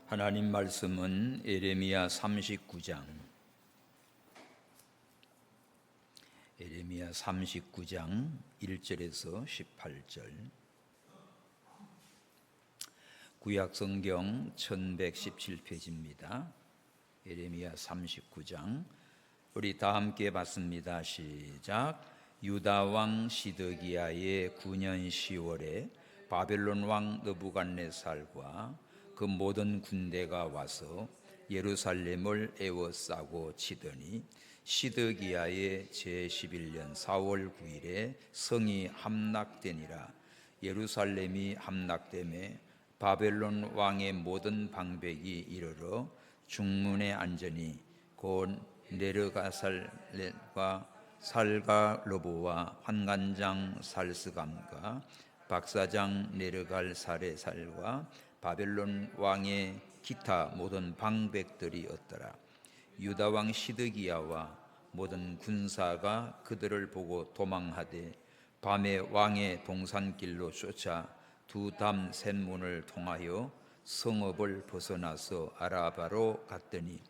하나님 말씀은 예레미야 39장 1절에서 18절. 구약성경 1117페이지입니다. 예레미야 39장. 우리 다 함께 봤습니다. 시작. 유다 왕 시드기야의 9년 10월에 바벨론 왕 느부갓네살과 그 모든 군대가 와서 예루살렘을 에워싸고 치더니 시드기야의 제11년 4월 9일에 성이 함락되니라. 예루살렘이 함락됨에 바벨론 왕의 모든 방백이 이르러 중문에 앉으니 곧 네르가살렛과 살가르보와 환관장 살스감과 박사장 네르갈사레살과 바벨론 왕의 기타 모든 방백들이 없더라. 유다 왕 시드기야와 모든 군사가 그들을 보고 도망하되 밤에 왕의 동산길로 쫓아 두 담 셋문을 통하여 성읍을 벗어나서 아라바로 갔더니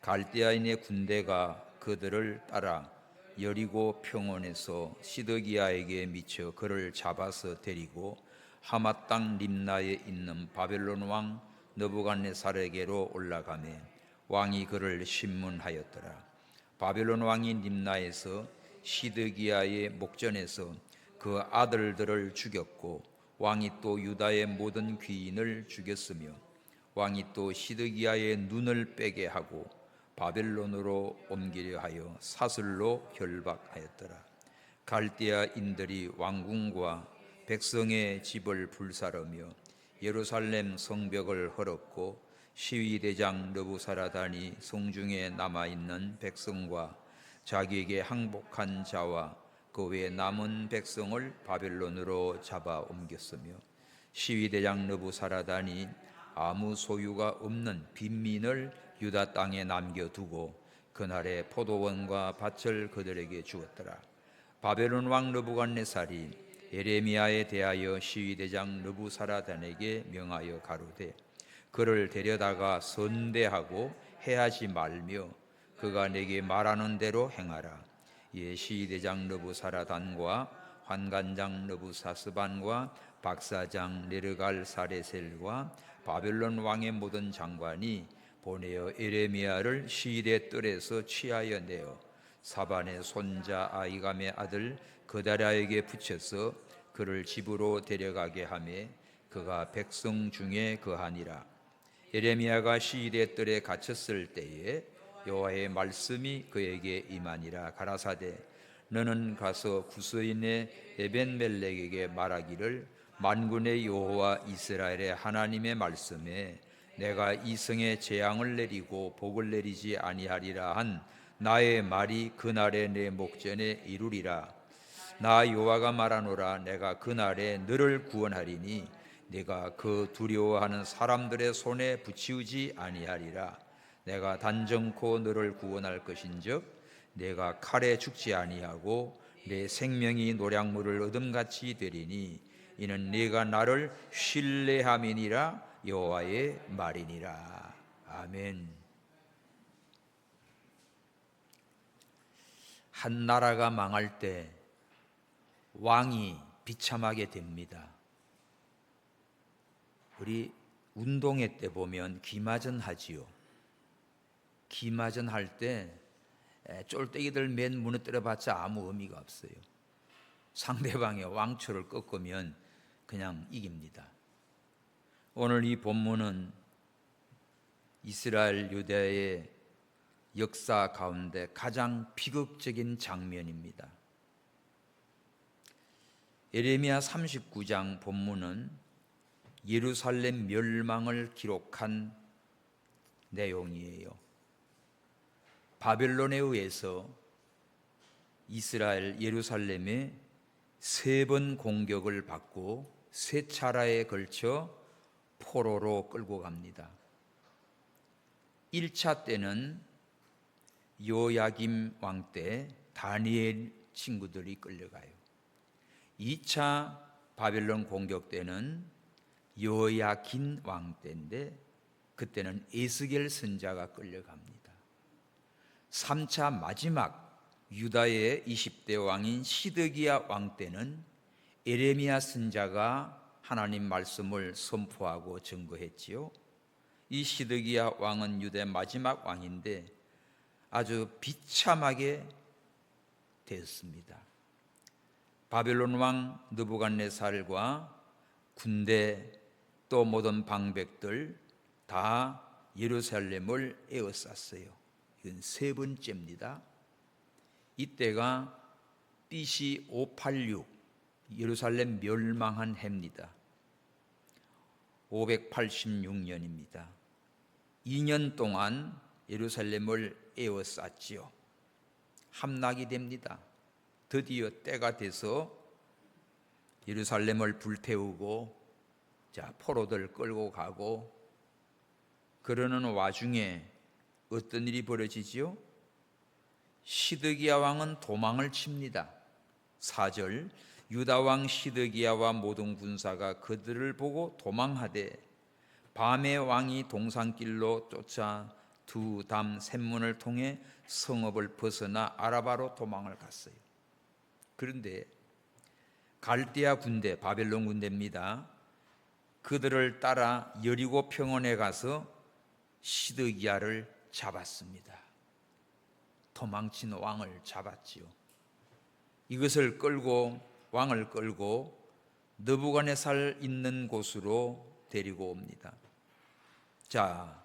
갈대아인의 군대가 그들을 따라 여리고 평원에서 시드기야에게 미쳐 그를 잡아서 데리고 하맛 땅 림나에 있는 바벨론 왕 느부갓네살에게로 올라가매 왕이 그를 심문하였더라. 바벨론 왕이 림나에서 시드기야의 목전에서 그 아들들을 죽였고 왕이 또 유다의 모든 귀인을 죽였으며 왕이 또 시드기야의 눈을 빼게 하고 바벨론으로 옮기려 하여 사슬로 결박하였더라. 갈대아인들이 왕궁과 백성의 집을 불사르며 예루살렘 성벽을 헐었고 시위대장 느부사라단이 성중에 남아있는 백성과 자기에게 항복한 자와 그 외 남은 백성을 바벨론으로 잡아 옮겼으며 시위대장 느부사라단이 아무 소유가 없는 빈민을 유다 땅에 남겨두고 그날에 포도원과 밭을 그들에게 주었더라. 바벨론 왕 느부갓네살이 예레미야에 대하여 시위대장 느부사라단에게 명하여 가로되 그를 데려다가 선대하고 해하지 말며 그가 내게 말하는 대로 행하라. 이에 시위대장 느부사라단과 환관장 느부사스반과 박사장 네르갈사레셀과 바벨론 왕의 모든 장관이 보내어 예레미야를 시위대 뜰에서 취하여 내어 사반의 손자 아이감의 아들 그다랴에게 붙여서 그를 집으로 데려가게 하매 그가 백성 중에 거하니라. 예레미야가 시위대 뜰에 갇혔을 때에 여호와의 말씀이 그에게 임하니라. 가라사대 너는 가서 구스인의 에벤멜렉에게 말하기를 만군의 여호와 이스라엘의 하나님의 말씀에 내가 이 성에 재앙을 내리고 복을 내리지 아니하리라 한 나의 말이 그날에 내 목전에 이루리라. 나 여호와가 말하노라. 내가 그날에 너를 구원하리니 네가 그 두려워하는 사람들의 손에 붙이우지 아니하리라. 내가 단정코 너를 구원할 것인즉 내가 칼에 죽지 아니하고 내 생명이 노량물을 얻음같이 되리니 이는 네가 나를 신뢰함이니라. 여호와의 말이니라. 아멘. 한 나라가 망할 때 왕이 비참하게 됩니다. 우리 운동회 때 보면 기마전 하지요. 기마전 할 때 쫄대기들 맨 무너뜨려 봤자 아무 의미가 없어요. 상대방의 왕초를 꺾으면 그냥 이깁니다. 오늘 이 본문은 이스라엘 유다의 역사 가운데 가장 비극적인 장면입니다. 예레미야 39장 본문은 예루살렘 멸망을 기록한 내용이에요. 바벨론에 의해서 이스라엘 예루살렘에 3번 공격을 받고 3차례에 걸쳐 포로로 끌고 갑니다. 1차 때는 요야김 왕 때 다니엘 친구들이 끌려가요. 2차 바벨론 공격 때는 여야긴 왕 때인데 그때는 에스겔 선지자가 끌려갑니다. 3차 마지막 유다의 20대 왕인 시드기야 왕 때는 에레미야 선지자가 하나님 말씀을 선포하고 증거했지요. 이 시드기야 왕은 유다의 마지막 왕인데 아주 비참하게 되었습니다. 바벨론 왕 느부갓네살과 군대 또 모든 방백들 다 예루살렘을 에워쌌어요. 이건 세 번째입니다. 이때가 BC 586 예루살렘 멸망한 해입니다. 586년입니다. 2년 동안 예루살렘을 에워쌌지요. 함락이 됩니다. 드디어 때가 돼서 예루살렘을 불태우고 포로들 끌고 가고 그러는 와중에 어떤 일이 벌어지지요? 시드기야 왕은 도망을 칩니다. 4절 유다 왕 시드기야와 모든 군사가 그들을 보고 도망하되 밤에 왕이 동산길로 쫓아 두 담 샘문을 통해 성읍을 벗어나 아라바로 도망을 갔어요. 그런데 갈대아 군대, 바벨론 군대입니다. 그들을 따라 여리고 평원에 가서 시드기야를 잡았습니다. 도망친 왕을 잡았지요. 이것을 왕을 끌고 느부갓네살 있는 곳으로 데리고 옵니다. 자,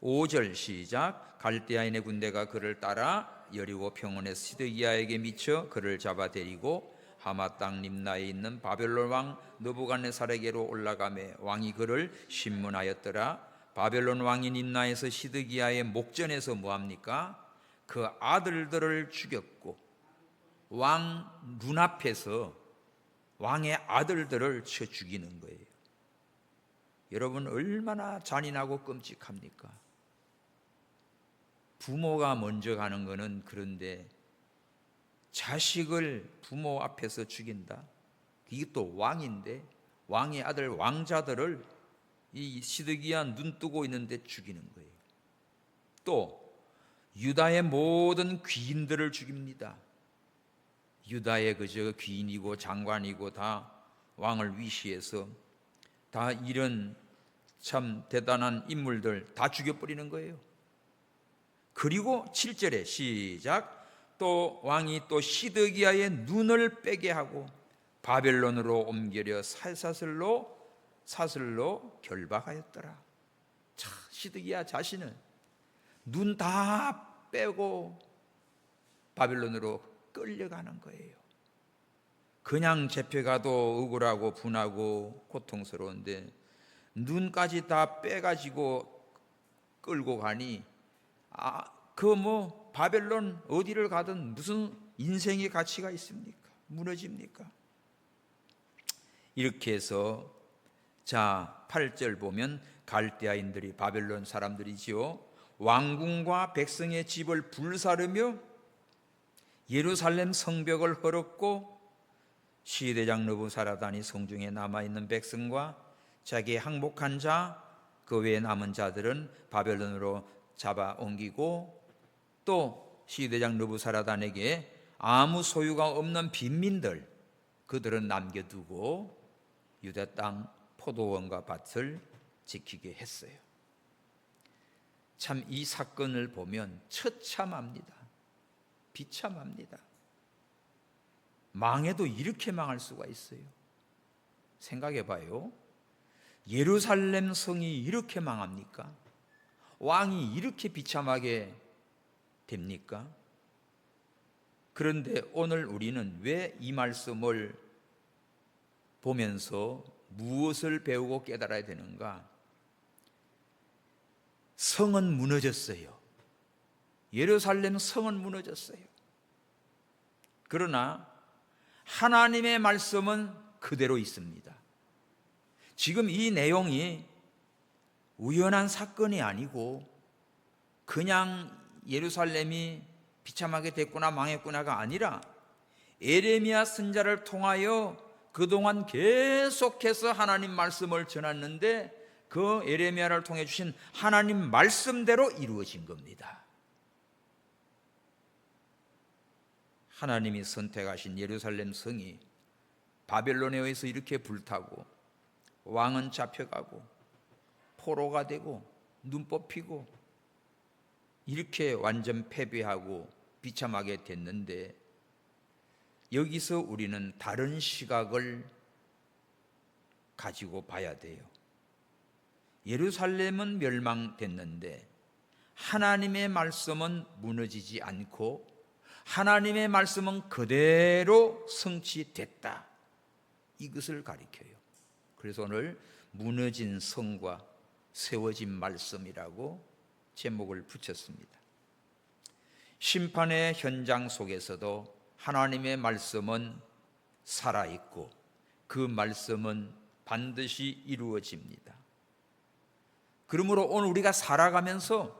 5절 시작. 갈대아인의 군대가 그를 따라 여리고 평원의 시드기야에게 미쳐 그를 잡아 데리고 하마 땅 림나에 있는 바벨론 왕 느부갓네살에게로 올라가매 왕이 그를 신문하였더라. 바벨론 왕이 림나에서 시드기야의 목전에서 뭐합니까? 그 아들들을 죽였고 왕 눈앞에서 왕의 아들들을 쳐 죽이는 거예요. 여러분 얼마나 잔인하고 끔찍합니까? 부모가 먼저 가는 거는 그런데 자식을 부모 앞에서 죽인다? 이것도 왕인데 왕의 아들 왕자들을 이 시드기야 눈 뜨고 있는데 죽이는 거예요. 또 유다의 모든 귀인들을 죽입니다. 유다의 그저 귀인이고 장관이고 다 왕을 위시해서 다 이런 참 대단한 인물들 다 죽여버리는 거예요. 그리고 7절에 시작. 또 왕이 또 시드기야의 눈을 빼게 하고 바벨론으로 옮기려 사슬로 결박하였더라. 자, 시드기야 자신은 눈 다 빼고 바벨론으로 끌려가는 거예요. 그냥 잡혀가도 억울하고 분하고 고통스러운데 눈까지 다 빼가지고 끌고 가니 바벨론 어디를 가든 무슨 인생의 가치가 있습니까? 무너집니까? 이렇게 해서 자 8절 보면 갈대아인들이 바벨론 사람들이지요. 왕궁과 백성의 집을 불사르며 예루살렘 성벽을 헐었고 시대장 느부사라단이 성중에 남아있는 백성과 자기의 항복한 자 그 외에 남은 자들은 바벨론으로 잡아 옮기고 또 시대장 느부사라단에게 아무 소유가 없는 빈민들 그들은 남겨두고 유다 땅 포도원과 밭을 지키게 했어요. 참 이 사건을 보면 처참합니다. 비참합니다. 망해도 이렇게 망할 수가 있어요. 생각해 봐요. 예루살렘 성이 이렇게 망합니까? 왕이 이렇게 비참하게 됩니까? 그런데 오늘 우리는 왜 이 말씀을 보면서 무엇을 배우고 깨달아야 되는가? 성은 무너졌어요. 예루살렘 성은 무너졌어요. 그러나 하나님의 말씀은 그대로 있습니다. 지금 이 내용이 우연한 사건이 아니고 그냥 예루살렘이 비참하게 됐구나 망했구나가 아니라 에레미야 선지자를 통하여 그동안 계속해서 하나님 말씀을 전했는데 그 예레미야를 통해 주신 하나님 말씀대로 이루어진 겁니다. 하나님이 선택하신 예루살렘 성이 바벨론에 의해서 이렇게 불타고 왕은 잡혀가고 포로가 되고 눈 뽑히고 이렇게 완전 패배하고 비참하게 됐는데, 여기서 우리는 다른 시각을 가지고 봐야 돼요. 예루살렘은 멸망됐는데 하나님의 말씀은 무너지지 않고 하나님의 말씀은 그대로 성취됐다, 이것을 가리켜요. 그래서 오늘 무너진 성과 세워진 말씀이라고 제목을 붙였습니다. 심판의 현장 속에서도 하나님의 말씀은 살아있고 그 말씀은 반드시 이루어집니다. 그러므로 오늘 우리가 살아가면서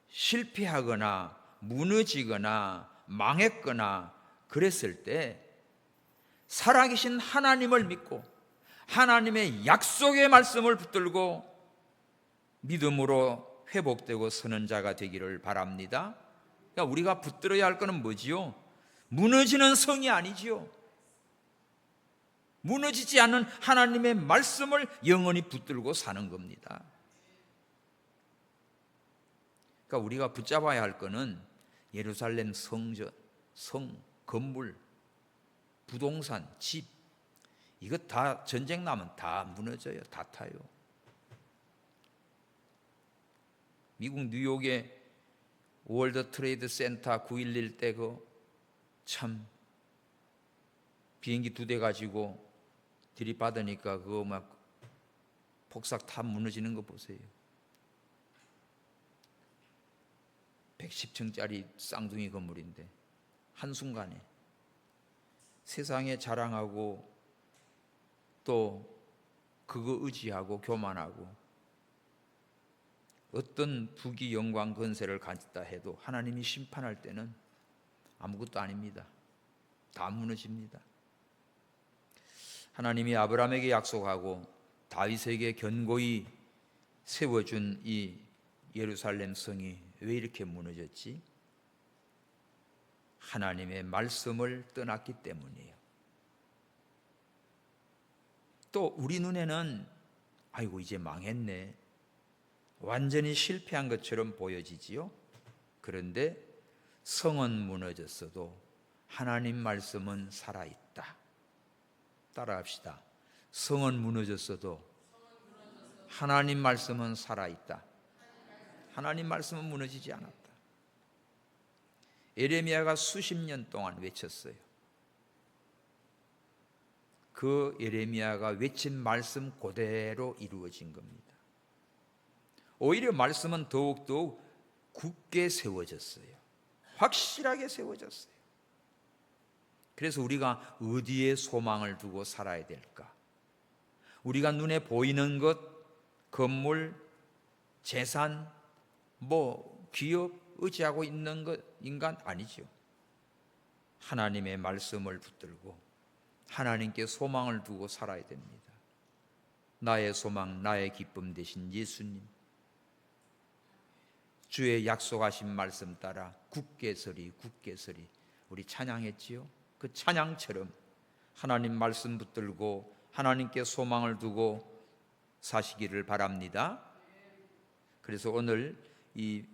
실패하거나 무너지거나 망했거나 그랬을 때 살아계신 하나님을 믿고 하나님의 약속의 말씀을 붙들고 믿음으로 회복되고 서는 자가 되기를 바랍니다. 그러니까 우리가 붙들어야 할 것은 뭐지요? 무너지는 성이 아니지요. 무너지지 않는 하나님의 말씀을 영원히 붙들고 사는 겁니다. 그러니까 우리가 붙잡아야 할 것은 예루살렘 성전, 성, 건물, 부동산, 집, 이거 다 전쟁 나면 다 무너져요. 다 타요. 미국 뉴욕의 월드 트레이드 센터 9.11 때 그 참 비행기 2대 가지고 들이받으니까 그거 막 폭삭 다 무너지는 거 보세요. 110층짜리 쌍둥이 건물인데 한순간에 세상에 자랑하고 또 그거 의지하고 교만하고 어떤 부귀 영광 권세를 가졌다 해도 하나님이 심판할 때는 아무것도 아닙니다. 다 무너집니다. 하나님이 아브라함에게 약속하고 다윗에게 견고히 세워준 이 예루살렘 성이 왜 이렇게 무너졌지? 하나님의 말씀을 떠났기 때문이에요. 또 우리 눈에는 아이고 이제 망했네, 완전히 실패한 것처럼 보여지지요. 그런데 성은 무너졌어도 하나님 말씀은 살아있다. 따라합시다. 성은 무너졌어도 하나님 말씀은 살아있다. 하나님 말씀은 무너지지 않았다. 예레미야가 수십 년 동안 외쳤어요. 그 예레미야가 외친 말씀 그대로 이루어진 겁니다. 오히려 말씀은 더욱더욱 굳게 세워졌어요. 확실하게 세워졌어요. 그래서 우리가 어디에 소망을 두고 살아야 될까? 우리가 눈에 보이는 것, 건물, 재산, 기업 의지하고 있는 것 인간 아니죠. 하나님의 말씀을 붙들고 하나님께 소망을 두고 살아야 됩니다. 나의 소망, 나의 기쁨 되신 예수님, 주의 약속하신 말씀 따라 굳게 서리 우리 찬양했지요. 그 찬양처럼 하나님 말씀 붙들고 하나님께 소망을 두고 사시기를 바랍니다. 그래서 오늘 이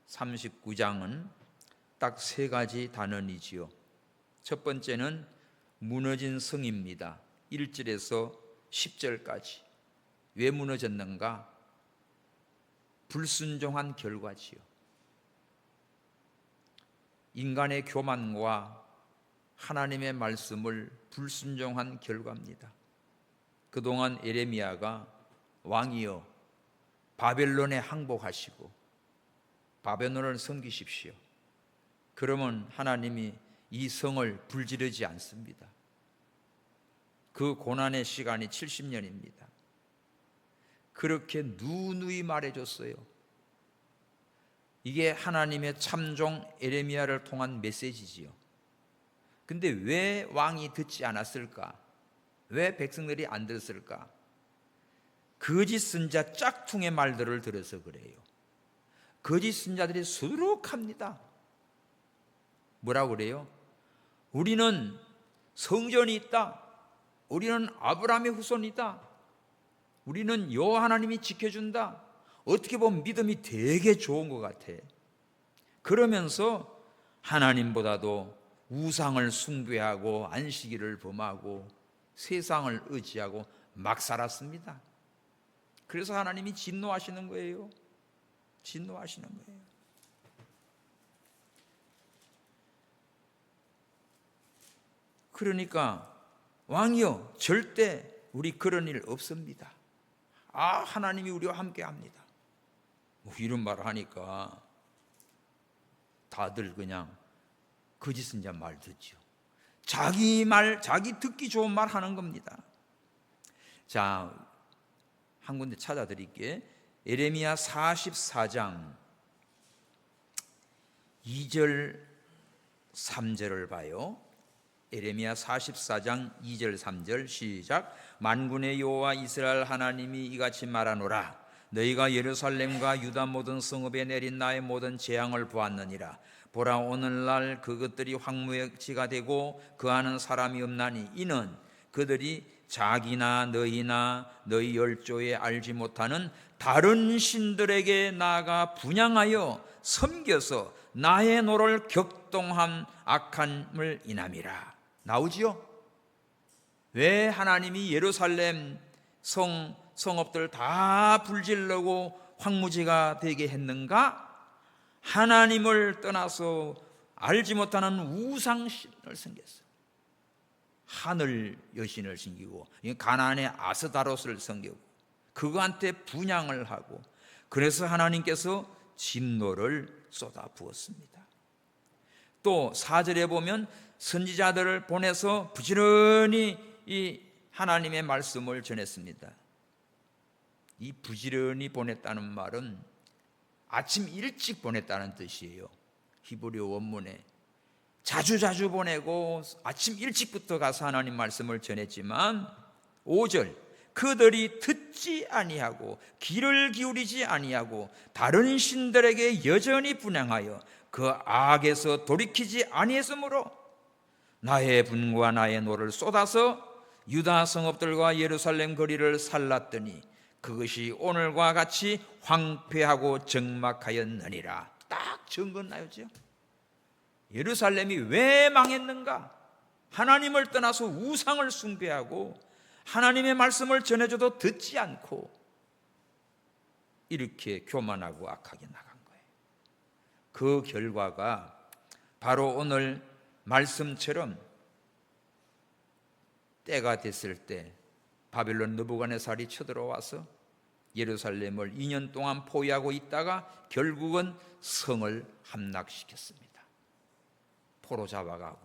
39장은 딱 3가지 단원이지요. 첫 번째는 무너진 성입니다. 1절에서 10절까지. 왜 무너졌는가? 불순종한 결과지요. 인간의 교만과 하나님의 말씀을 불순종한 결과입니다. 그동안 예레미야가 왕이여 바벨론에 항복하시고 바벨론을 섬기십시오. 그러면 하나님이 이 성을 불지르지 않습니다. 그 고난의 시간이 70년입니다. 그렇게 누누이 말해줬어요. 이게 하나님의 참종 예레미야를 통한 메시지지요. 근데 왜 왕이 듣지 않았을까? 왜 백성들이 안 들었을까? 거짓 선자 짝퉁의 말들을 들어서 그래요. 거짓 선자들이 수두룩합니다. 뭐라고 그래요? 우리는 성전이 있다. 우리는 아브라함의 후손이다. 우리는 여호와 하나님이 지켜준다. 어떻게 보면 믿음이 되게 좋은 것 같아. 그러면서 하나님보다도 우상을 숭배하고 안식일을 범하고 세상을 의지하고 막 살았습니다. 그래서 하나님이 진노하시는 거예요. 진노하시는 거예요. 그러니까 왕이여, 절대 우리 그런 일 없습니다. 하나님이 우리와 함께 합니다. 뭐 이런 말을 하니까 다들 그냥 거짓 선자 말 듣죠. 자기 듣기 좋은 말 하는 겁니다. 자, 한 군데 찾아드릴게. 예레미야 44장 2절 3절을 봐요. 예레미야 44장 2절 3절 시작. 만군의 여호와 이스라엘 하나님이 이같이 말하노라. 너희가 예루살렘과 유다 모든 성읍에 내린 나의 모든 재앙을 보았느니라. 보라, 오늘날 그것들이 황무지가 되고 거하는 사람이 없나니 이는 그들이 자기나 너희나 너희 열조에 알지 못하는 다른 신들에게 나아가 분향하여 섬겨서 나의 노를 격동한 악함을 인함이라. 나오지요? 왜 하나님이 예루살렘 성읍들 다 불질르고 황무지가 되게 했는가? 하나님을 떠나서 알지 못하는 우상신을 섬겼어요. 하늘 여신을 섬기고 가나안의 아스다롯을 섬기고 그거한테 분향을 하고, 그래서 하나님께서 진노를 쏟아 부었습니다. 또 4절에 보면 선지자들을 보내서 부지런히 이 하나님의 말씀을 전했습니다. 이 부지런히 보냈다는 말은 아침 일찍 보냈다는 뜻이에요. 히브리어 원문에 자주 보내고 아침 일찍부터 가서 하나님 말씀을 전했지만 5절 그들이 듣지 아니하고 귀를 기울이지 아니하고 다른 신들에게 여전히 분향하여 그 악에서 돌이키지 아니했으므로 나의 분과 나의 노를 쏟아서 유다 성읍들과 예루살렘 거리를 살랐더니 그것이 오늘과 같이 황폐하고 적막하였느니라. 딱 적어놔야죠. 예루살렘이 왜 망했는가? 하나님을 떠나서 우상을 숭배하고 하나님의 말씀을 전해줘도 듣지 않고 이렇게 교만하고 악하게 나간 거예요. 그 결과가 바로 오늘 말씀처럼 때가 됐을 때 바벨론 느부갓네살이 쳐들어와서 예루살렘을 2년 동안 포위하고 있다가 결국은 성을 함락시켰습니다. 포로 잡아가고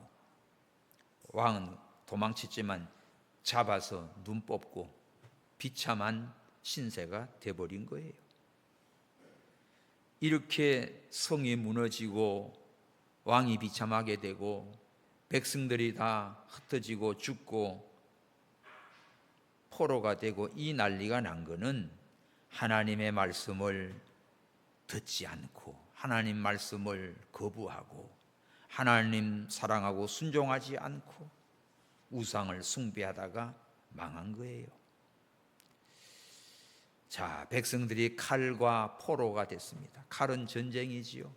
왕은 도망쳤지만 잡아서 눈 뽑고 비참한 신세가 돼버린 거예요. 이렇게 성이 무너지고 왕이 비참하게 되고 백성들이 다 흩어지고 죽고 포로가 되고 이 난리가 난 거는 하나님의 말씀을 듣지 않고 하나님 말씀을 거부하고 하나님 사랑하고 순종하지 않고 우상을 숭배하다가 망한 거예요. 자, 백성들이 칼과 포로가 됐습니다. 칼은 전쟁이지요.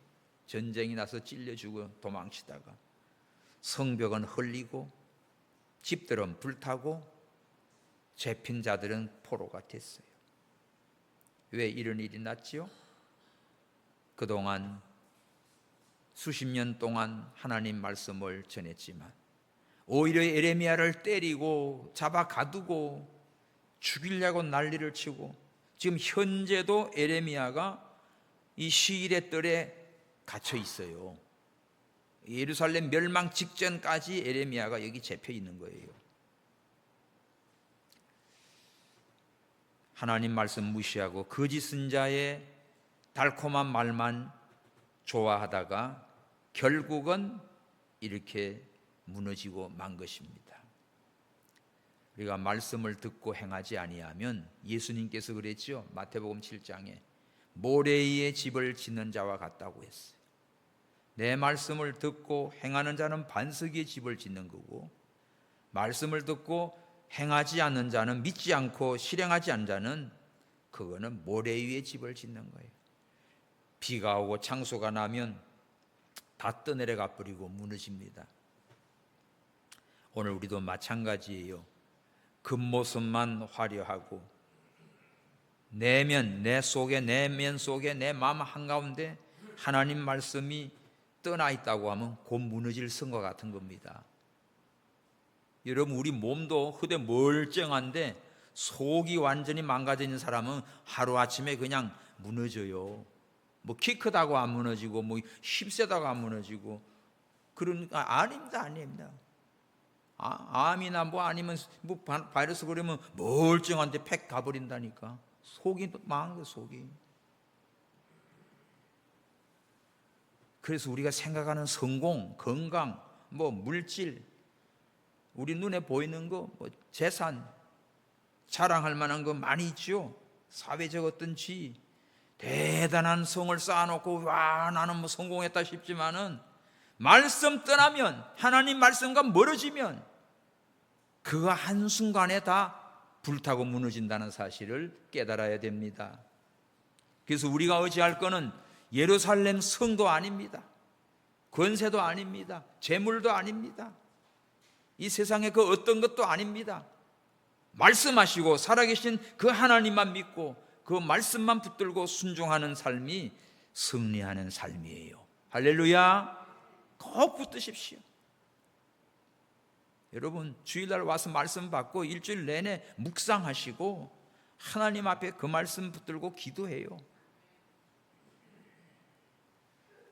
전쟁이 나서 찔려 죽어 도망치다가 성벽은 헐리고 집들은 불타고 잡힌 자들은 포로가 됐어요. 왜 이런 일이 났지요? 그동안 수십 년 동안 하나님 말씀을 전했지만 오히려 예레미야를 때리고 잡아 가두고 죽이려고 난리를 치고 지금 현재도 예레미야가 이 시일의 뜰에 갇혀 있어요. 예루살렘 멸망 직전까지 예레미야가 여기 잡혀 있는 거예요. 하나님 말씀 무시하고 거짓 선자의 달콤한 말만 좋아하다가 결국은 이렇게 무너지고 만 것입니다. 우리가 말씀을 듣고 행하지 아니하면, 예수님께서 그랬죠. 마태복음 7장에 모래 위에 집을 짓는 자와 같다고 했어요. 내 말씀을 듣고 행하는 자는 반석 위에 집을 짓는 거고, 말씀을 듣고 행하지 않는 자는, 믿지 않고 실행하지 않는 자는, 그거는 모래 위에 집을 짓는 거예요. 비가 오고 창수가 나면 다 떠내려가 버리고 무너집니다. 오늘 우리도 마찬가지예요. 겉모습만 화려하고 내면 속에 내 마음 한가운데 하나님 말씀이 떠나 있다고 하면 곧 무너질 성과 같은 겁니다. 여러분, 우리 몸도 흐대 멀쩡한데 속이 완전히 망가져 있는 사람은 하루아침에 그냥 무너져요. 뭐 키 크다고 안 무너지고, 뭐 힘세다고 안 무너지고, 그러니까 아닙니다. 암이나 뭐 아니면 뭐 바이러스 그러면 멀쩡한데 팩 가버린다니까. 속이 망한 거예요, 속이. 그래서 우리가 생각하는 성공, 건강, 뭐 물질, 우리 눈에 보이는 거, 뭐 재산, 자랑할 만한 거 많이 있죠. 사회적 어떤 지위, 대단한 성을 쌓아놓고 와 나는 뭐 성공했다 싶지만은, 말씀 떠나면, 하나님 말씀과 멀어지면 그가 한순간에 다 불타고 무너진다는 사실을 깨달아야 됩니다. 그래서 우리가 의지할 거는 예루살렘 성도 아닙니다. 권세도 아닙니다. 재물도 아닙니다. 이 세상의 그 어떤 것도 아닙니다. 말씀하시고 살아계신 그 하나님만 믿고 그 말씀만 붙들고 순종하는 삶이 승리하는 삶이에요. 할렐루야. 꼭 붙드십시오. 여러분, 주일날 와서 말씀 받고 일주일 내내 묵상하시고 하나님 앞에 그 말씀 붙들고 기도해요.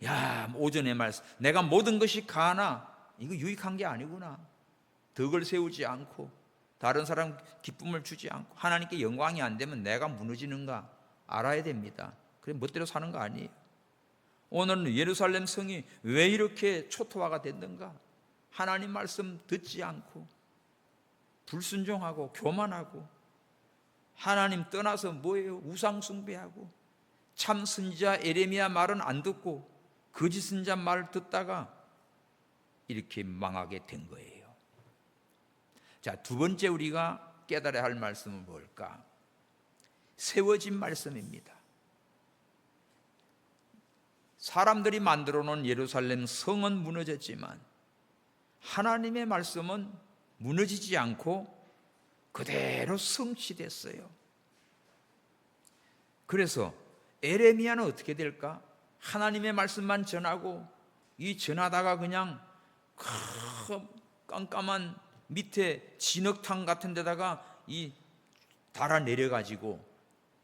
야, 오전에 말씀, 내가 모든 것이 가나, 이거 유익한 게 아니구나. 덕을 세우지 않고 다른 사람 기쁨을 주지 않고 하나님께 영광이 안 되면 내가 무너지는가 알아야 됩니다. 그래 멋대로 사는 거 아니에요. 오늘 예루살렘 성이 왜 이렇게 초토화가 됐는가? 하나님 말씀 듣지 않고 불순종하고 교만하고, 하나님 떠나서 뭐예요? 우상 숭배하고, 참 선지자 에레미야 말은 안 듣고 거짓 선지자 말을 듣다가 이렇게 망하게 된 거예요. 자, 두 번째 우리가 깨달아야 할 말씀은 뭘까? 세워진 말씀입니다. 사람들이 만들어 놓은 예루살렘 성은 무너졌지만 하나님의 말씀은 무너지지 않고 그대로 성취됐어요. 그래서 에레미야는 어떻게 될까? 하나님의 말씀만 전하고, 이 전하다가 그냥 깜깜한 밑에 진흙탕 같은 데다가 이 달아 내려가지고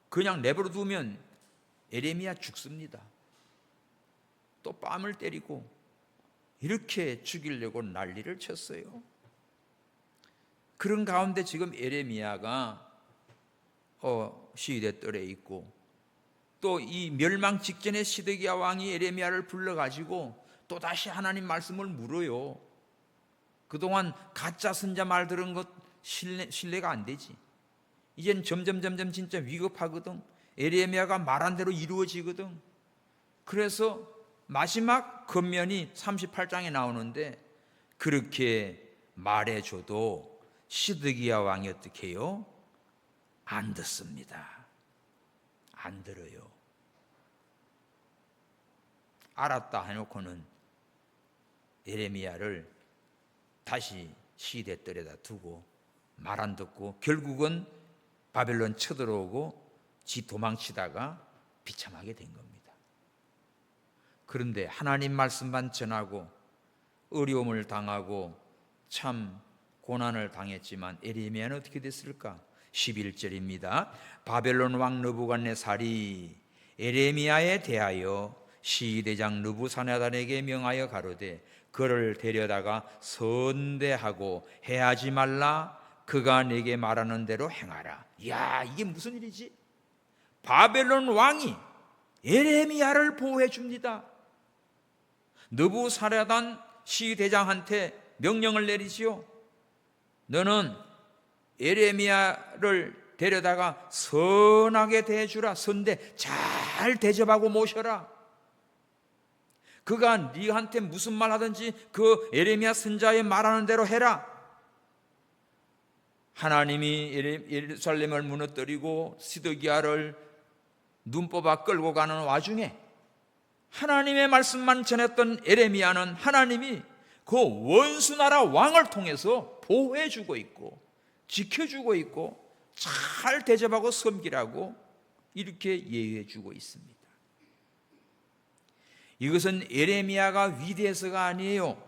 그냥 내버려 두면 에레미야 죽습니다. 또 뺨을 때리고 이렇게 죽이려고 난리를 쳤어요. 그런 가운데 지금 에레미야가 시대 뜰에 있고, 또 이 멸망 직전에 시드기야 왕이 에레미야를 불러가지고 또 다시 하나님 말씀을 물어요. 그동안 가짜 선자 말 들은 것 신뢰가 안 되지. 이젠 점점 진짜 위급하거든. 에레미야가 말한 대로 이루어지거든. 그래서 마지막 권면이 38장에 나오는데, 그렇게 말해줘도 시드기야 왕이 어떻게 해요? 안 듣습니다. 안 들어요. 알았다 해놓고는 에레미야를 다시 시대뜰에다 두고 말 안 듣고 결국은 바벨론 쳐들어오고 지 도망치다가 비참하게 된 겁니다. 그런데 하나님 말씀만 전하고 어려움을 당하고 참 고난을 당했지만 에레미야는 어떻게 됐을까? 11절입니다. 바벨론 왕 느부갓네살이 에레미야에 대하여 시대장 느부사네단에게 명하여 가로되 그를 데려다가 선대하고 해하지 말라. 그가 내게 말하는 대로 행하라. 이야, 이게 무슨 일이지? 바벨론 왕이 에레미야를 보호해 줍니다. 느부사네단 시대장한테 명령을 내리지요. 너는 에레미야를 데려다가 선하게 대해주라. 선대 잘 대접하고 모셔라. 그가 네한테 무슨 말 하든지 그 에레미야 선자의 말하는 대로 해라. 하나님이 예루살렘을 무너뜨리고 시드기야를 눈 뽑아 끌고 가는 와중에 하나님의 말씀만 전했던 에레미야는 하나님이 그 원수 나라 왕을 통해서 보호해주고 있고 지켜주고 있고 잘 대접하고 섬기라고 이렇게 예언해주고 있습니다. 이것은 에레미야가 위대해서가 아니에요.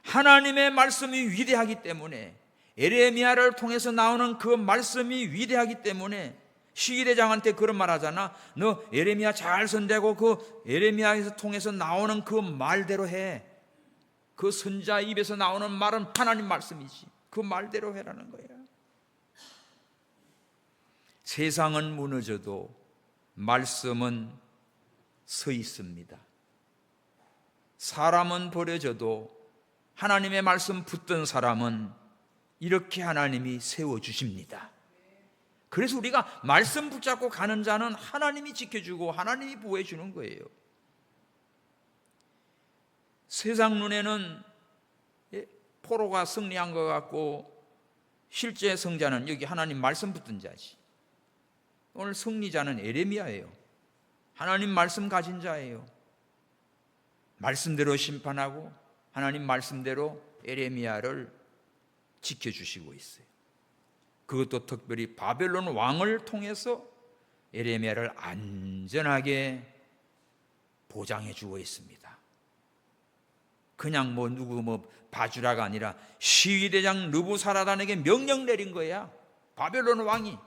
하나님의 말씀이 위대하기 때문에, 에레미야를 통해서 나오는 그 말씀이 위대하기 때문에 시기대장한테 그런 말 하잖아. 너 에레미야 잘 선대고 그 에레미야에서 통해서 나오는 그 말대로 해. 그 선자 입에서 나오는 말은 하나님 말씀이지. 그 말대로 해라는 거야. 세상은 무너져도 말씀은 서 있습니다. 사람은 버려져도 하나님의 말씀 붙든 사람은 이렇게 하나님이 세워주십니다. 그래서 우리가 말씀 붙잡고 가는 자는 하나님이 지켜주고 하나님이 보호해 주는 거예요. 세상 눈에는 포로가 승리한 것 같고 실제 승자는 여기 하나님 말씀 붙든 자지. 오늘 승리자는 에레미야예요. 하나님 말씀 가진 자예요. 말씀대로 심판하고 하나님 말씀대로 에레미야를 지켜주시고 있어요. 그것도 특별히 바벨론 왕을 통해서 에레미야를 안전하게 보장해 주고 있습니다. 그냥 누구 봐주라가 아니라 시위대장 느부사라단에게 명령 내린 거야. 바벨론 왕이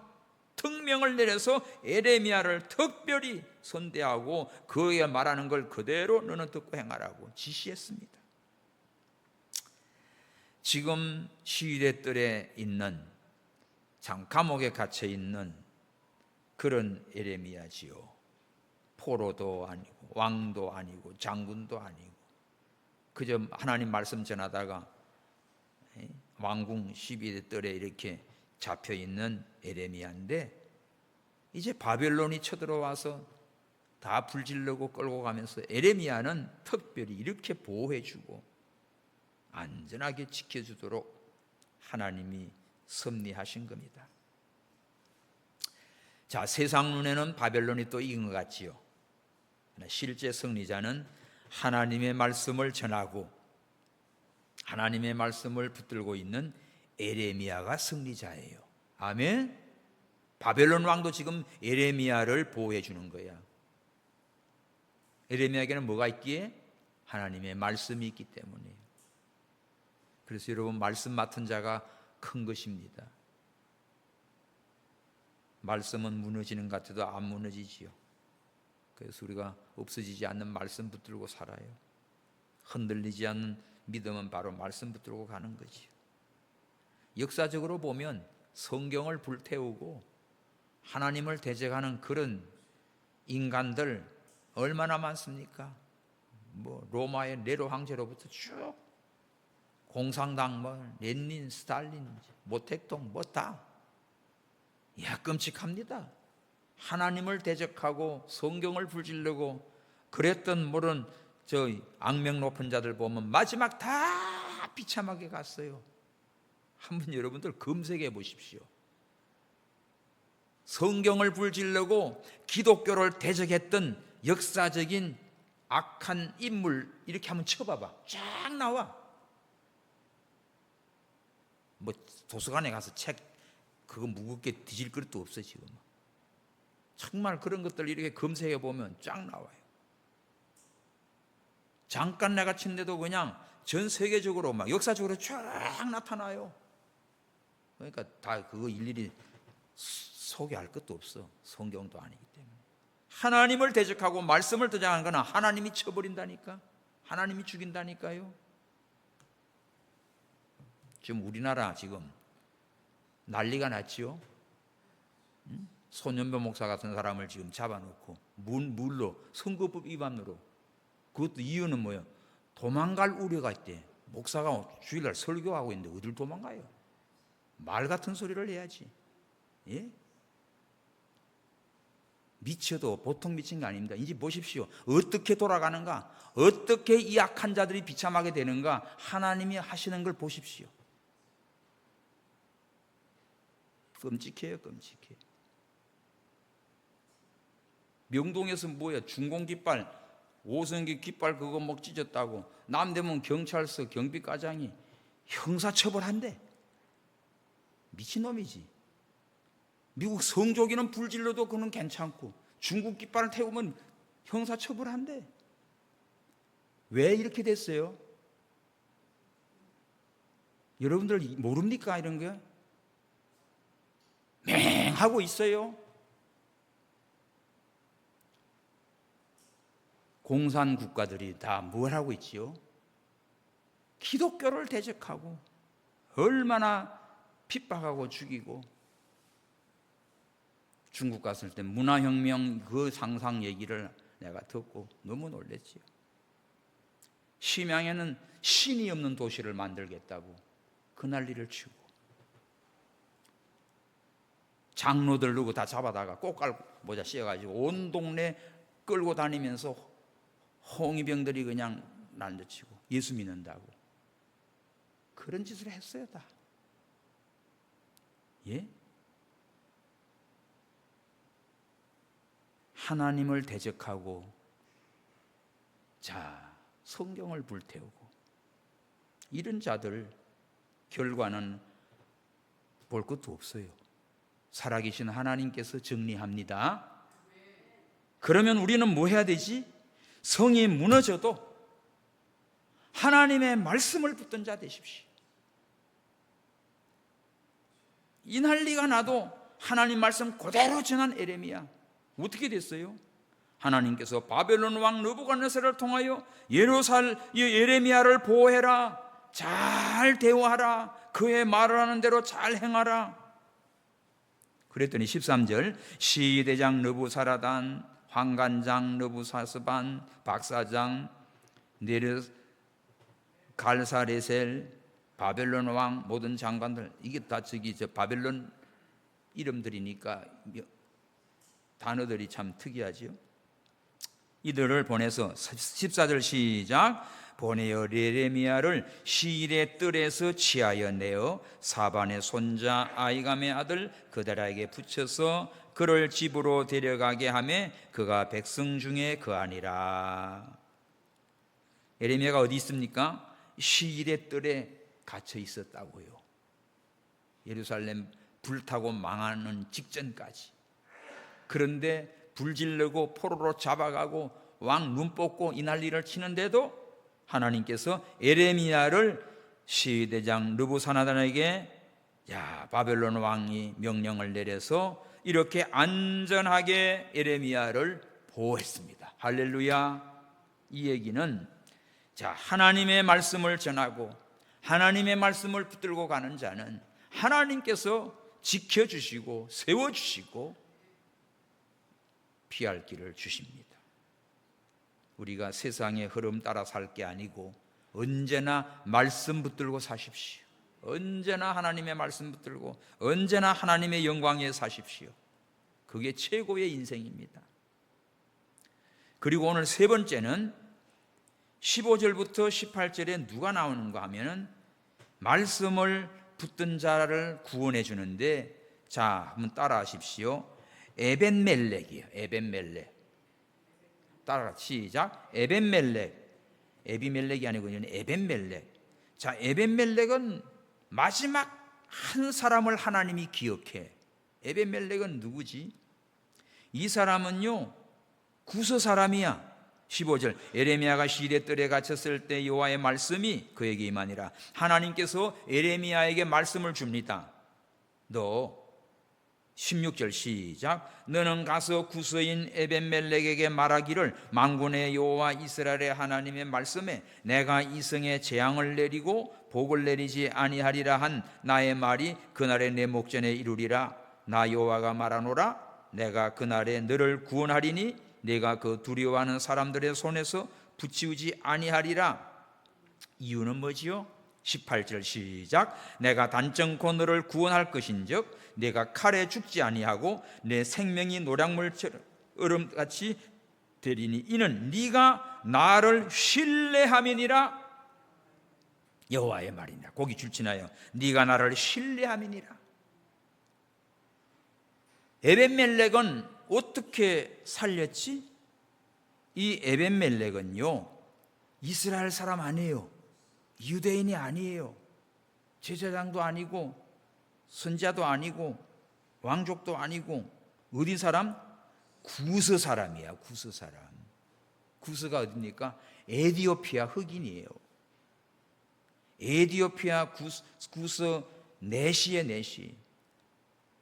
특명을 내려서 에레미야를 특별히 선대하고 그에게 말하는 걸 그대로 너는 듣고 행하라고 지시했습니다. 지금 시위대 뜰에 있는 참 감옥에 갇혀 있는 그런 에레미야지요. 포로도 아니고 왕도 아니고 장군도 아니고 그저 하나님 말씀 전하다가 왕궁 시위대 뜰에 이렇게 잡혀 있는 에레미야인데 이제 바벨론이 쳐들어와서 다 불질르고 끌고 가면서 에레미야는 특별히 이렇게 보호해주고 안전하게 지켜주도록 하나님이 섭리하신 겁니다. 자, 세상 눈에는 바벨론이 또 이긴 것 같지요. 실제 승리자는 하나님의 말씀을 전하고 하나님의 말씀을 붙들고 있는 에레미야가 승리자예요. 아멘. 바벨론 왕도 지금 에레미야를 보호해 주는 거야. 에레미야에게는 뭐가 있기에? 하나님의 말씀이 있기 때문이에요. 그래서 여러분 말씀 맡은 자가 큰 것입니다. 말씀은 무너지는 것 같아도 안 무너지지요. 그래서 우리가 없어지지 않는 말씀 붙들고 살아요. 흔들리지 않는 믿음은 바로 말씀 붙들고 가는 거지요. 역사적으로 보면 성경을 불태우고 하나님을 대적하는 그런 인간들 얼마나 많습니까? 로마의 네로 황제로부터 쭉 공산당 렌닌, 스탈린, 모택동 다 끔찍합니다. 하나님을 대적하고 성경을 불질르고 그랬던 모든 저 악명 높은 자들 보면 마지막 다 비참하게 갔어요. 한번 여러분들 검색해 보십시오. 성경을 불질르고 기독교를 대적했던 역사적인 악한 인물 이렇게 한번 쳐봐봐. 쫙 나와. 도서관에 가서 책 그거 무겁게 뒤질 것도 없어 지금. 정말 그런 것들 이렇게 검색해 보면 쫙 나와요. 잠깐 내가 친데도 그냥 전 세계적으로 역사적으로 쫙 나타나요. 그러니까 다 그거 일일이 소개할 것도 없어. 성경도 아니기 때문에. 하나님을 대적하고 말씀을 대적하는 거는 하나님이 쳐버린다니까. 하나님이 죽인다니까요. 지금 우리나라 지금 난리가 났지요. 손연배 목사 같은 사람을 지금 잡아놓고 물로 선거법 위반으로. 그것도 이유는 뭐예요? 도망갈 우려가 있대. 목사가 주일날 설교하고 있는데 어딜 도망가요? 말 같은 소리를 해야지. 예? 미쳐도 보통 미친 게 아닙니다. 이제 보십시오. 어떻게 돌아가는가? 어떻게 이 악한 자들이 비참하게 되는가? 하나님이 하시는 걸 보십시오. 끔찍해요, 끔찍해. 명동에서 뭐야? 중공깃발, 오성기 깃발 그거 막 찢었다고 남대문 경찰서 경비과장이 형사처벌한대. 미친놈이지. 미국 성조기는 불질러도 그는 괜찮고 중국 깃발을 태우면 형사처벌한대. 왜 이렇게 됐어요? 여러분들 모릅니까? 이런 게 맹하고 있어요. 공산 국가들이 다 뭘 하고 있지요? 기독교를 대적하고 얼마나 핍박하고 죽이고. 중국 갔을 때 문화혁명 그 상상 얘기를 내가 듣고 너무 놀랬지요. 심양에는 신이 없는 도시를 만들겠다고 그 난리를 치고 장로들 누구 다 잡아다가 꽃갈 모자 씌워가지고 온 동네 끌고 다니면서 홍위병들이 그냥 난리치고 예수 믿는다고 그런 짓을 했어요 다. 예? 하나님을 대적하고 자 성경을 불태우고 이런 자들 결과는 볼 것도 없어요. 살아계신 하나님께서 정리합니다. 그러면 우리는 뭐 해야 되지? 성이 무너져도 하나님의 말씀을 붙든 자 되십시오. 이 난리가 나도 하나님 말씀 그대로 전한 에레미야 어떻게 됐어요? 하나님께서 바벨론 왕 느부갓네살을 통하여 에레미야를 보호해라, 잘 대우하라, 그의 말을 하는 대로 잘 행하라. 그랬더니 13절 시대장 느부사라단, 황관장 느부사스반, 박사장 갈사레셀, 바벨론 왕 모든 장관들, 이게 다 바벨론 이름들이니까 단어들이 참 특이하지요. 이들을 보내서 14절 시작. 보내어 예레미야를 시일의 뜰에서 취하여 내어 사반의 손자 아이감의 아들 그다라에게 붙여서 그를 집으로 데려가게 하매 그가 백성 중에 거하니라. 예레미야가 어디 있습니까? 시일의 뜰에 갇혀 있었다고요. 예루살렘 불타고 망하는 직전까지. 그런데 불질르고 포로로 잡아가고 왕 눈 뽑고 이 난리를 치는데도 하나님께서 에레미야를 시대장 느부사라단에게 바벨론 왕이 명령을 내려서 이렇게 안전하게 에레미야를 보호했습니다. 할렐루야. 이 얘기는 하나님의 말씀을 전하고 하나님의 말씀을 붙들고 가는 자는 하나님께서 지켜주시고 세워주시고 피할 길을 주십니다. 우리가 세상의 흐름 따라 살 게 아니고 언제나 말씀 붙들고 사십시오. 언제나 하나님의 말씀 붙들고 언제나 하나님의 영광에 사십시오. 그게 최고의 인생입니다. 그리고 오늘 세 번째는 15절부터 18절에 누가 나오는가 하면은 말씀을 붙든 자를 구원해 주는데 한번 따라 하십시오. 에벤멜렉이에요. 에벤멜렉. 따라 시작. 에벤멜렉. 에비멜렉이 아니고 에벤멜렉. 에벤멜렉은 마지막 한 사람을 하나님이 기억해. 에벤멜렉은 누구지? 이 사람은요 구스 사람이야. 15절 에레미야가 시대 뜰에 갇혔을 때 여호와의 말씀이 그에게 임하니라. 하나님께서 에레미야에게 말씀을 줍니다. 너 16절 시작. 너는 가서 구스인 에벤멜렉에게 말하기를 만군의 여호와 이스라엘의 하나님의 말씀에 내가 이성에 재앙을 내리고 복을 내리지 아니하리라 한 나의 말이 그날에 내 목전에 이루리라. 나 여호와가 말하노라. 내가 그날에 너를 구원하리니 내가 그 두려워하는 사람들의 손에서 붙이우지 아니하리라. 이유는 뭐지요? 18절 시작. 내가 단정코 너를 구원할 것인즉 내가 칼에 죽지 아니하고 내 생명이 노량물처럼 얼음같이 되리니 이는 네가 나를 신뢰함이니라. 여호와의 말이니라. 고기 줄지나요. 네가 나를 신뢰함이니라. 에벤멜렉은 어떻게 살렸지? 이 에벤멜렉은요, 이스라엘 사람 아니에요. 유대인이 아니에요. 제사장도 아니고 선자도 아니고 왕족도 아니고 어디 사람? 구스 사람이야. 구스 사람. 구스가 어디입니까? 에티오피아 흑인이에요. 에티오피아 구스 내시의 내시.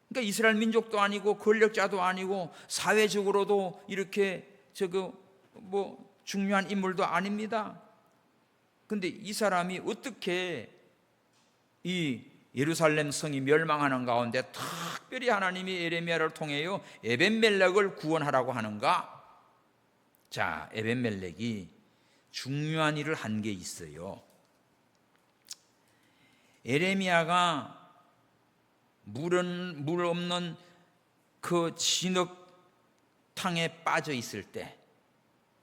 그러니까 이스라엘 민족도 아니고 권력자도 아니고 사회적으로도 이렇게 중요한 인물도 아닙니다. 근데 이 사람이 어떻게 이 예루살렘 성이 멸망하는 가운데 특별히 하나님이 예레미야를 통해요 에벤멜렉을 구원하라고 하는가? 자, 에벤멜렉이 중요한 일을 한 게 있어요. 예레미야가 물 없는 그 진흙탕에 빠져 있을 때,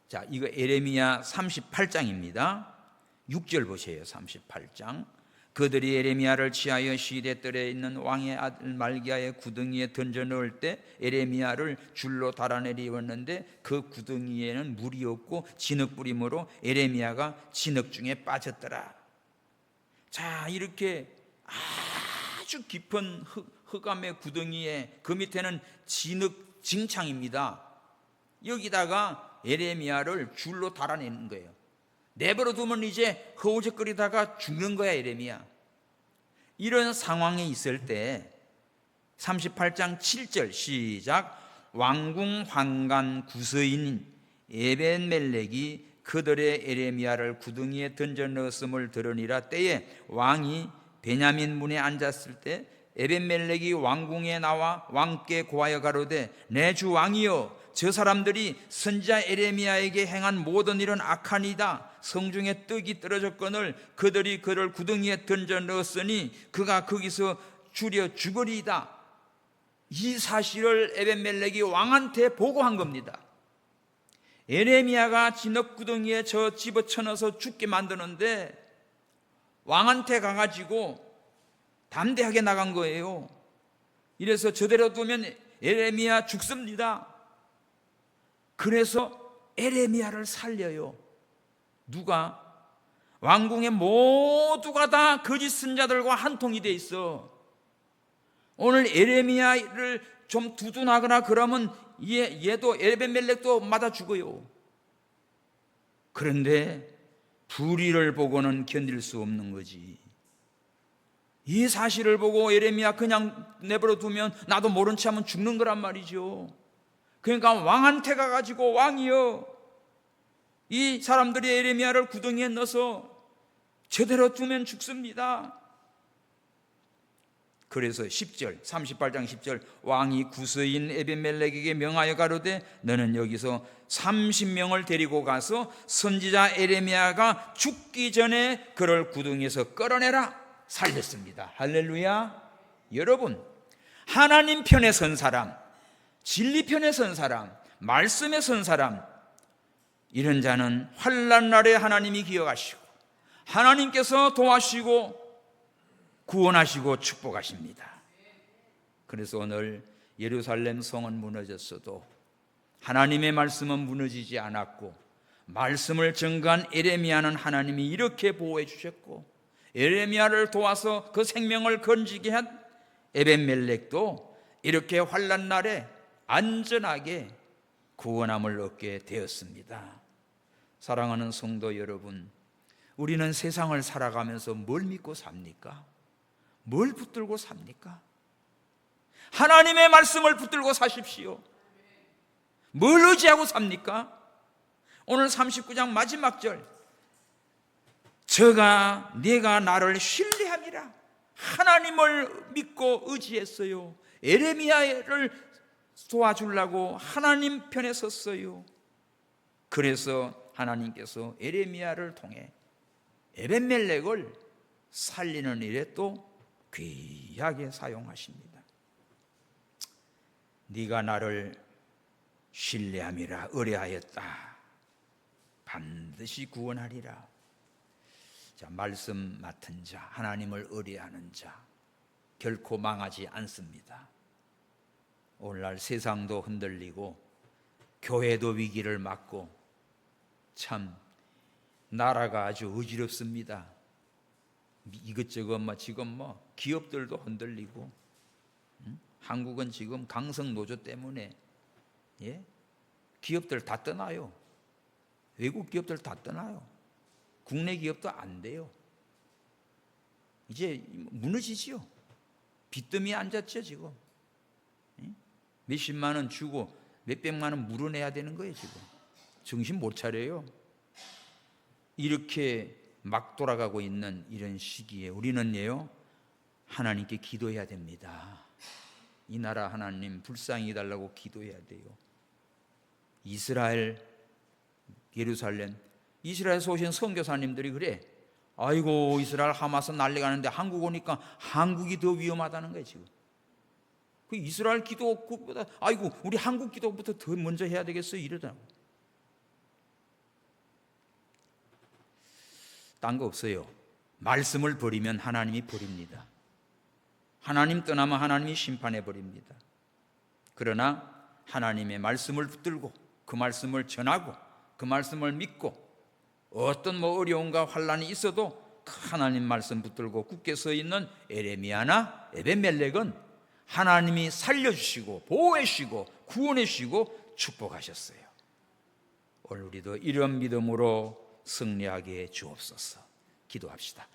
자, 이거 예레미야 38장입니다. 6절 보세요. 38장. 그들이 예레미야를 취하여 시대뜰에 있는 왕의 아들 말기야의 구덩이에 던져 넣을 때 예레미야를 줄로 달아내리웠는데 그 구덩이에는 물이 없고 진흙뿌림으로 예레미야가 진흙 중에 빠졌더라. 자, 이렇게 아주 깊은 흑암의 구덩이에 그 밑에는 진흙 징창입니다. 여기다가 예레미야를 줄로 달아내는 거예요. 내버려 두면 이제 허우적거리다가 죽는 거야, 예레미야. 이런 상황에 있을 때 38장 7절 시작. 왕궁 환관 구서인 에벤멜렉이 그들의 예레미야를 구덩이에 던져 넣었음을 들으니라. 때에 왕이 베냐민 문에 앉았을 때 에벤멜렉이 왕궁에 나와 왕께 고하여 가로되 내 주 왕이여, 저 사람들이 선지자 예레미야에게 행한 모든 일은 악하니이다. 성중에 떡이 떨어졌거늘 그들이 그를 구덩이에 던져 넣었으니 그가 거기서 줄여 죽으리이다. 이 사실을 에벤멜렉이 왕한테 보고한 겁니다. 예레미야가 진흙구덩이에 저 집어쳐넣어서 죽게 만드는데 왕한테 가가지고 담대하게 나간 거예요. 이래서 저대로 두면 예레미야 죽습니다. 그래서 예레미야를 살려요. 누가? 왕궁의 모두가 다 거짓 선자들과 한 통이 돼 있어. 오늘 예레미야를 좀 두둔하거나 그러면 얘도 에벤멜렉도 맞아 죽어요. 그런데 불의를 보고는 견딜 수 없는 거지. 이 사실을 보고 예레미야 그냥 내버려 두면 나도 모른 체 하면 죽는 거란 말이죠. 그러니까 왕한테 가가지고 왕이여, 이 사람들이 예레미야를 구덩이에 넣어서 제대로 두면 죽습니다. 그래서 10절 38장 10절 왕이 구스인 에벤멜렉에게 명하여 가로되 너는 여기서 30명을 데리고 가서 선지자 예레미야가 죽기 전에 그를 구덩이에서 끌어내라. 살렸습니다. 할렐루야. 여러분, 하나님 편에 선 사람, 진리 편에 선 사람, 말씀에 선 사람, 이런 자는 환난 날에 하나님이 기억하시고 하나님께서 도와주시고 구원하시고 축복하십니다. 그래서 오늘 예루살렘 성은 무너졌어도 하나님의 말씀은 무너지지 않았고 말씀을 증거한 예레미야는 하나님이 이렇게 보호해 주셨고 예레미야를 도와서 그 생명을 건지게 한 에벤멜렉도 이렇게 환난 날에 안전하게 구원함을 얻게 되었습니다. 사랑하는 성도 여러분, 우리는 세상을 살아가면서 뭘 믿고 삽니까? 뭘 붙들고 삽니까? 하나님의 말씀을 붙들고 사십시오. 뭘 의지하고 삽니까? 오늘 39장 마지막 절, 내가 나를 신뢰함이라. 하나님을 믿고 의지했어요. 예레미야를 도와주려고 하나님 편에 섰어요. 그래서 하나님께서 예레미야를 통해 에벤멜렉을 살리는 일에 또 귀하게 사용하십니다. 네가 나를 신뢰함이라 의뢰하였다. 반드시 구원하리라. 자, 말씀 맡은 자, 하나님을 의뢰하는 자 결코 망하지 않습니다. 오늘날 세상도 흔들리고 교회도 위기를 맞고 참 나라가 아주 어지럽습니다. 이것저것 지금 기업들도 흔들리고, 한국은 지금 강성 노조 때문에 기업들 다 떠나요. 외국 기업들 다 떠나요. 국내 기업도 안 돼요. 이제 무너지지요. 빚더미에 앉았죠 지금. 몇십만 원 주고 몇백만 원 물어내야 되는 거예요 지금. 정신 못 차려요. 이렇게 막 돌아가고 있는 이런 시기에 우리는요 하나님께 기도해야 됩니다. 이 나라 하나님 불쌍히 해달라고 기도해야 돼요. 이스라엘, 예루살렘, 이스라엘에서 오신 선교사님들이 그래, 아이고 이스라엘 하마스 난리가 나는데 한국 오니까 한국이 더 위험하다는 거예요 지금. 그 이스라엘 기도보다 아이고 우리 한국 기도부터 더 먼저 해야 되겠어요 이러더라고. 딴 거 없어요. 말씀을 버리면 하나님이 버립니다. 하나님 떠나면 하나님이 심판해 버립니다. 그러나 하나님의 말씀을 붙들고 그 말씀을 전하고 그 말씀을 믿고 어떤 어려움과 환난이 있어도 하나님 말씀 붙들고 굳게 서 있는 에레미야나 에벤멜렉은 하나님이 살려주시고 보호해 주시고 구원해 주시고 축복하셨어요. 오늘 우리도 이런 믿음으로 승리하게 주옵소서. 기도합시다.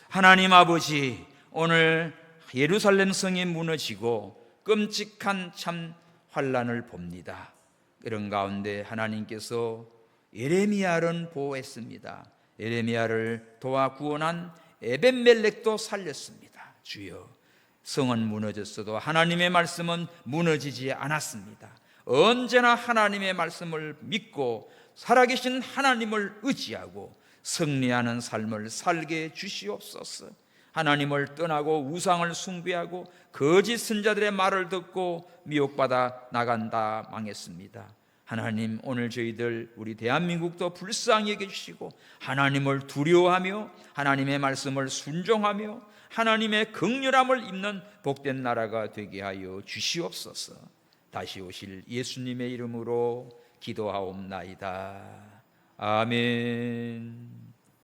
하나님 아버지, 오늘 예루살렘 성이 무너지고 끔찍한 참 환난을 봅니다. 이런 가운데 하나님께서 에레미야를 보호했습니다. 에레미야를 도와 구원한 에벤멜렉도 살렸습니다. 주여, 성은 무너졌어도 하나님의 말씀은 무너지지 않았습니다. 언제나 하나님의 말씀을 믿고 살아계신 하나님을 의지하고 승리하는 삶을 살게 주시옵소서. 하나님을 떠나고 우상을 숭배하고 거짓 선자들의 말을 듣고 미혹받아 나간다 망했습니다. 하나님, 오늘 저희들 우리 대한민국도 불쌍히 여겨주시고 하나님을 두려워하며 하나님의 말씀을 순종하며 하나님의 긍휼함을 입는 복된 나라가 되게 하여 주시옵소서. 다시 오실 예수님의 이름으로 기도하옵나이다. 아멘.